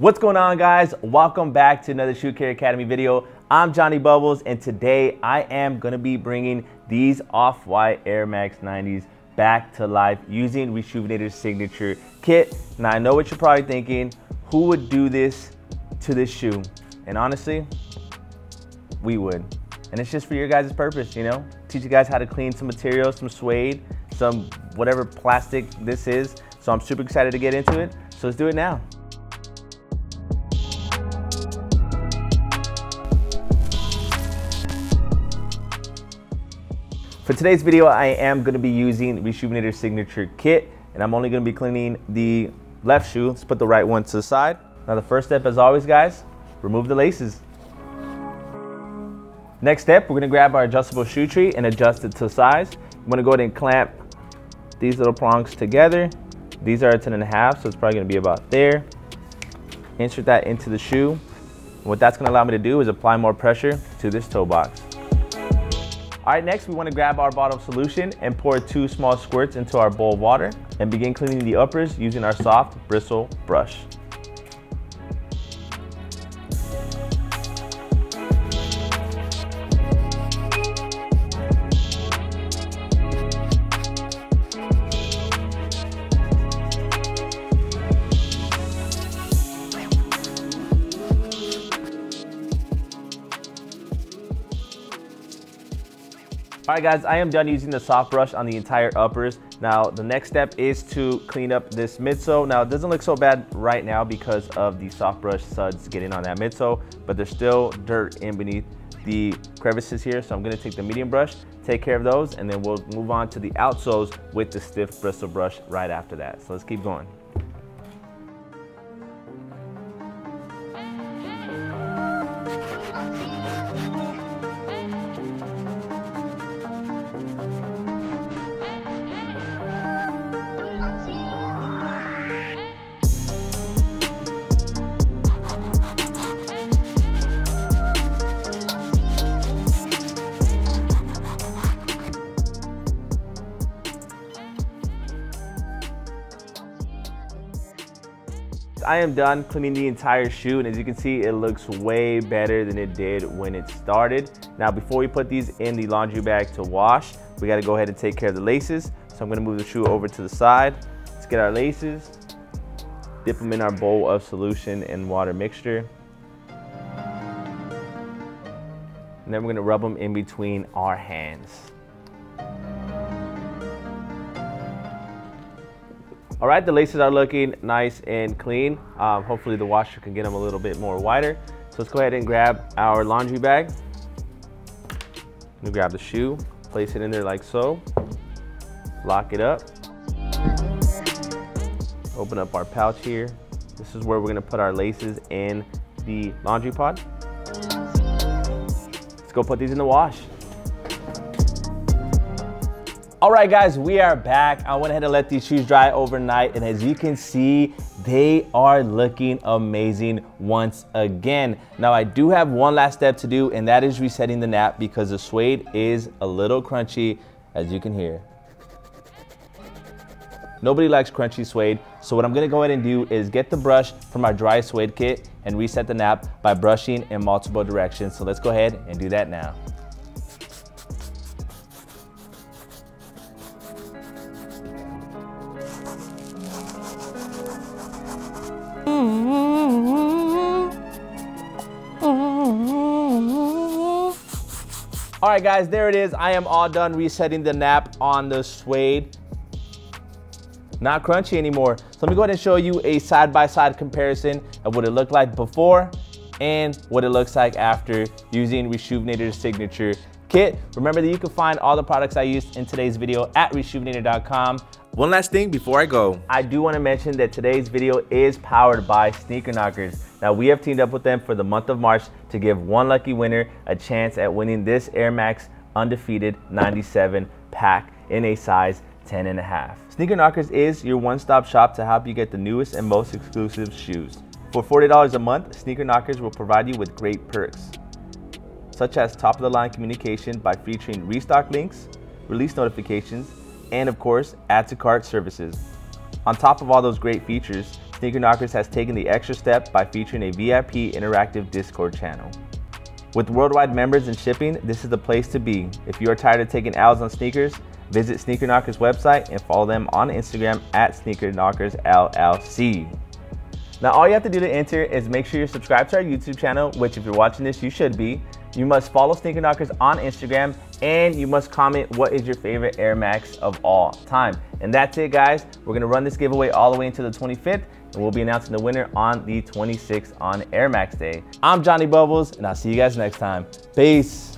What's going on, guys? Welcome back to another Shoe Care Academy video. I'm Johnny Bubbles, and today I am going to be bringing these Off-White Air Max 90s back to life using Reshoevn8or's signature kit. Now, I know what you're probably thinking, who would do this to this shoe? And honestly, we would. And it's just for your guys' purpose, you know? Teach you guys how to clean some materials, some suede, some whatever plastic this is. So I'm super excited to get into it. So let's do it now. For today's video, I am going to be using Reshoevn8or's signature kit, and I'm only going to be cleaning the left shoe. Let's put the right one to the side. Now the first step, as always, guys, remove the laces. Next step, we're going to grab our adjustable shoe tree and adjust it to size. I'm going to go ahead and clamp these little prongs together. These are 10.5, so it's probably going to be about there. Insert that into the shoe. And what that's going to allow me to do is apply more pressure to this toe box. All right, next we want to grab our bottle solution and pour 2 small squirts into our bowl of water and begin cleaning the uppers using our soft bristle brush. All right, guys, I am done using the soft brush on the entire uppers. Now, the next step is to clean up this midsole. Now, it doesn't look so bad right now because of the soft brush suds getting on that midsole, but there's still dirt in beneath the crevices here. So I'm gonna take the medium brush, take care of those, and then we'll move on to the outsoles with the stiff bristle brush right after that. So let's keep going. I am done cleaning the entire shoe, and as you can see, it looks way better than it did when it started. Now, before we put these in the laundry bag to wash, we got to go ahead and take care of the laces. So I'm going to move the shoe over to the side. Let's get our laces, dip them in our bowl of solution and water mixture. And then we're going to rub them in between our hands. All right, the laces are looking nice and clean. Hopefully the washer can get them a little bit more wider. So let's go ahead and grab our laundry bag. We grab the shoe, place it in there like so. Lock it up. Open up our pouch here. This is where we're gonna put our laces in the laundry pod. Let's go put these in the wash. All right, guys, we are back. I went ahead and let these shoes dry overnight, and as you can see, they are looking amazing once again. Now, I do have one last step to do, and that is resetting the nap because the suede is a little crunchy, as you can hear. Nobody likes crunchy suede, so what I'm gonna go ahead and do is get the brush from our dry suede kit and reset the nap by brushing in multiple directions. So let's go ahead and do that now. All right, guys, there it is. I am all done resetting the nap on the suede. Not crunchy anymore. So let me go ahead and show you a side-by-side comparison of what it looked like before and what it looks like after using Reshoevn8or's signature kit. Remember that you can find all the products I used in today's video at reshoevn8or.com. One last thing before I go. I do want to mention that today's video is powered by Sneaker Knockers. Now, we have teamed up with them for the month of March to give one lucky winner a chance at winning this Air Max Undefeated 97 pack in a size 10.5. Sneaker Knockers is your one-stop shop to help you get the newest and most exclusive shoes. For $40 a month, Sneaker Knockers will provide you with great perks, such as top-of-the-line communication by featuring restock links, release notifications, and of course, add to cart services. On top of all those great features, Sneaker Knockers has taken the extra step by featuring a VIP interactive Discord channel. With worldwide members and shipping, this is the place to be. If you are tired of taking L's on sneakers, visit Sneaker Knockers website and follow them on Instagram at Sneaker Knockers LLC. Now all you have to do to enter is make sure you're subscribed to our YouTube channel, which if you're watching this, you should be. You must follow Sneaker Knockers on Instagram, and you must comment what is your favorite Air Max of all time. And that's it, guys. We're gonna run this giveaway all the way until the 25th, and we'll be announcing the winner on the 26th on Air Max Day. I'm Johnny Bubbles, and I'll see you guys next time. Peace.